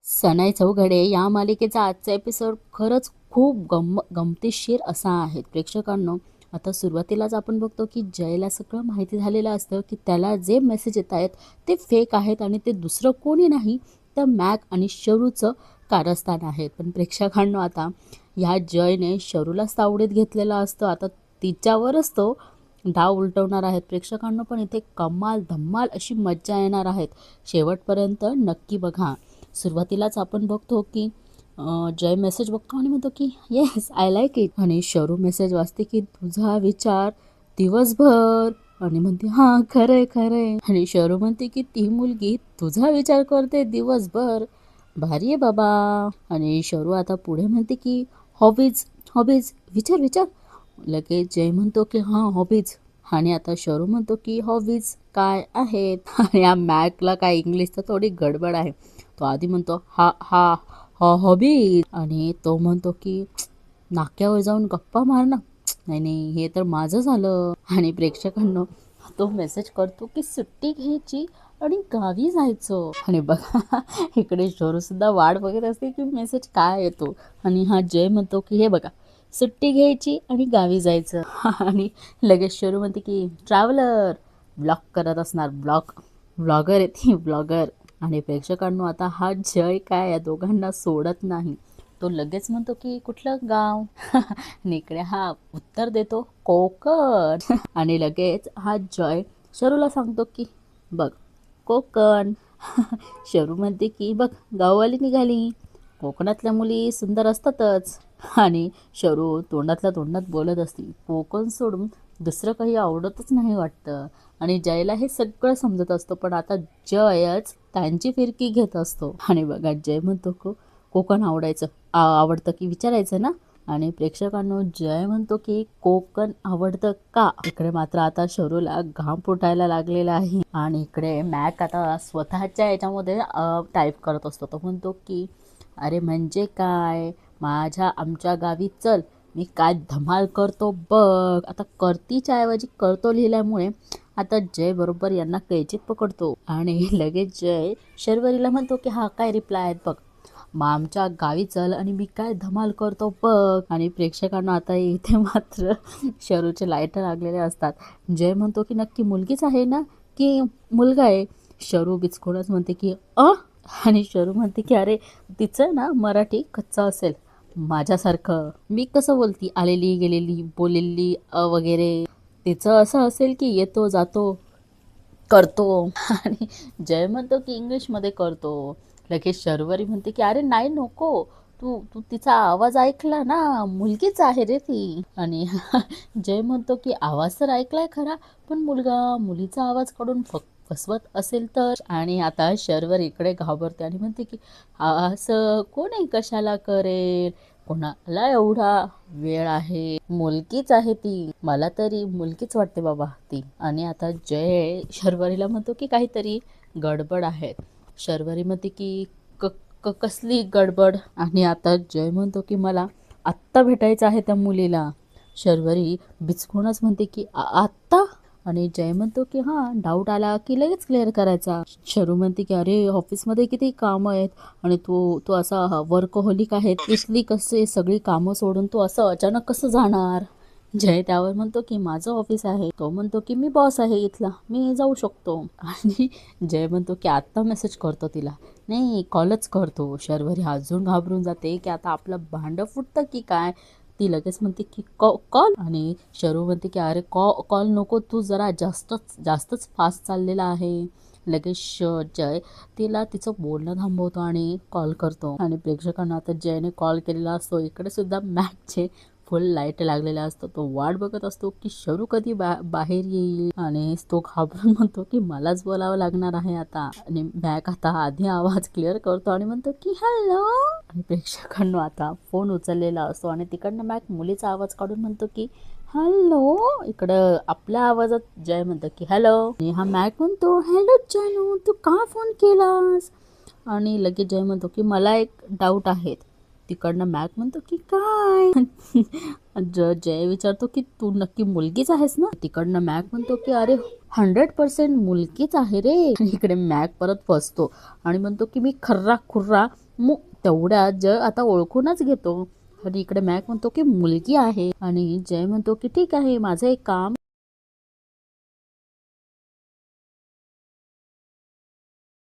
सनई चौघडे या मालिकेचा आजचा एपिसोड खरंच खूप गमतीशीर असा आहे प्रेक्षकांनो. आता सुरुवातीलाच आपण बघतो की जयला सगळं माहिती झालेलं असतं की त्याला जे मेसेज येत आहेत ते फेक आहेत आणि ते दुसरं कोणी नाही तर मॅक आणि शरूचं कारस्थान आहेत. पण प्रेक्षकांनो आता ह्या जयने शरूलाच तावडीत घेतलेलं असतं. आता तिच्यावरच तो डाव उलटवणार आहेत प्रेक्षकांनो. पण इथे कमाल धम्माल अशी मज्जा येणार आहेत. शेवटपर्यंत नक्की बघा. सुरुवातीलाच आपण बघतो की जय मेसेज बघतो आणि म्हणतो की येस आय लाईक इट आणि शरू मेसेज वाचते की तुझा विचार दिवसभर आणि म्हणते हां खरंय खरंय आणि शरू म्हणते की ती मुलगी तुझा विचार करते दिवसभर, भारी आहे बाबा. आणि शरू आता पुढे म्हणते की हॉबीज हॉबीज विचार विचार. लगेच जय म्हणतो की हां हॉबीज आणि आता शरू म्हणतो की हॉबीज काय आहेत आणि या मॅकला काय इंग्लिश तर थोडी गडबड आहे. तो आधी म्हणतो हा हा हा हॉबी आणि तो म्हणतो की नाक्यावर जाऊन गप्पा मारणं, नाही नाही हे तर माझं झालं. आणि प्रेक्षकांनो तो मेसेज करतो की सुट्टी घ्यायची आणि गावी जायचं. आणि बघा इकडे सुद्धा वाट बघत असते की मेसेज काय येतो. आणि हा जय म्हणतो की हे बघा सुट्टी घ्यायची आणि गावी जायचं आणि लगेच शरू म्हणते की ट्रॅव्हलर ब्लॉग करत असणार, ब्लॉगर आहे ती ब्लॉगर. आणि प्रेक्षकांनो आता हा जय काय या दोघांना सोडत नाही. तो लगेच म्हणतो की कुठलं गाव आणि इकडे हा उत्तर देतो कोकण. आणि लगेच हा जय शरूला सांगतो की बघ कोकण. शरू म्हणते की बघ गाववाली निघाली, कोकणातल्या मुली सुंदर असतातच. आणि शरू तोंडातल्या तोंडात बोलत असते कोकण सोडून दुसरं काही आवडतच नाही वाटतं. आणि जयला हे सगळं समजत असतं पण आता जयच त्यांची फिरकी घेत असतो. आणि बघा जय म्हणतो कोकण आवडतं की विचारायचं ना. आणि प्रेक्षकांनो जय म्हणतो की कोकण आवडतं का. इकडे मात्र आता शरूला घाम फुटायला लागलेला आहे. आणि इकडे मॅक आता स्वतःच्या याच्यामध्ये टाईप करत असतो. तो म्हणतो की अरे म्हणजे काय, आमच्या गावी चल, मी काय धमाल करतो बघ. आता करतीच्या ऐवजी करतो लिहिल्यामुळे आता जय बरोबर यांना कैचीत पकडतो. आणि लगेच जय शर्वरीला म्हणतो की हा काय रिप्लाय आहेत बघ, मग आमच्या गावी चल आणि मी काय धमाल करतो बघ. आणि प्रेक्षकांना आता इथे मात्र शरूचे लाईटर लागलेले असतात. जय म्हणतो की नक्की मुलगीच आहे ना की मुलगा आहे. शरू बिचकूनच म्हणते की आणि शरू म्हणते की अरे तिचं ना मराठी कच्चा असेल माझ्यासारखं, मी कसं बोलती आलेली गेलेली बोलेली वगैरे, तिचं असं असेल की येतो जातो करतो. आणि जय म्हणतो की इंग्लिशमध्ये करतो. लगेच शर्वरी म्हणते की अरे नाही नको, तू तू तिचा आवाज ऐकला ना, मुलगीच आहे रे ती. आणि जय म्हणतो की आवाज तर ऐकलाय खरा, पण मुलीचा आवाज काढून फसवत असेल तर. आणि आता शर्वर इकडे घाबरते आणि म्हणते की असं कोणी कशाला करेल, कोणाला एवढा वेळ आहे, मुलगीच आहे ती, मला तरी मुलगीच वाटते बाबा ती. आणि आता जय शर्वरीला म्हणतो की काहीतरी गडबड आहे. शर्वरी म्हणते की कसली गडबड. आणि आता जय म्हणतो की मला आत्ता भेटायचं आहे त्या मुलीला. शर्वरी बिचकूनच म्हणते की आत्ता. आणि जय म्हणतो की हां डाऊट आला की लगेच क्लिअर करायचा. शरू म्हणते की अरे ऑफिसमध्ये किती कामं आहेत आणि तू असा वर्कहोलिक आहे, इथली कसे सगळी कामं सोडून तू असं अचानक कसं जाणार. जय त्यावर म्हणतो की माझं ऑफिस आहे. तो म्हणतो की मी बॉस आहे इथला, मी जाऊ शकतो. आणि जय म्हणतो की आत्ता मेसेज करतो तिला, नाही कॉलच करतो. शर्वरी अजून घाबरून जाते की आता आपलं भांडं फुटतं की काय. ती लगेच म्हणते की कॉल. आणि शरू म्हणते की अरे कॉल नको, तू जरा जास्तच फास्ट चाललेला आहे. लगेच जय तिला तिचं बोलणं थांबवतो आणि कॉल करतो. आणि प्रेक्षकांना आता जयने कॉल केलेला असतो. इकडे सुद्धा मॅकचे फुल लाईट लागलेला असतो. तो वाट बघत असतो की शरू कधी बाहेर येईल. आणि तो घाबरून म्हणतो की मलाच बोलावं लागणार आहे आता. आणि मॅक आता आधी आवाज क्लिअर करतो आणि म्हणतो की हॅलो. आणि प्रेक्षकांना आता फोन उचललेला असतो आणि तिकडनं मॅक मुलीचा आवाज काढून म्हणतो की हॅलो. इकडं आपल्या आवाजात जय म्हणतो की हॅलो. आणि हा मॅक म्हणतो हॅलो जानू, तू का फोन केलास. आणि लगेच जय म्हणतो की मला एक डाऊट आहे, तिकडनं मॅक म्हणतो की काय जय विचारतो की तू नक्की मुलगीच आहेस ना. तिकडनं मॅक म्हणतो की अरे 100% मुलगीच आहे रे. इकडे मॅक परत फसतो आणि म्हणतो की मी खर्रा खुर्रा तेवढ्या जय आता ओळखूनच घेतो आणि इकडे मॅक म्हणतो की मुलगी आहे आणि जय म्हणतो की ठीक आहे माझं एक काम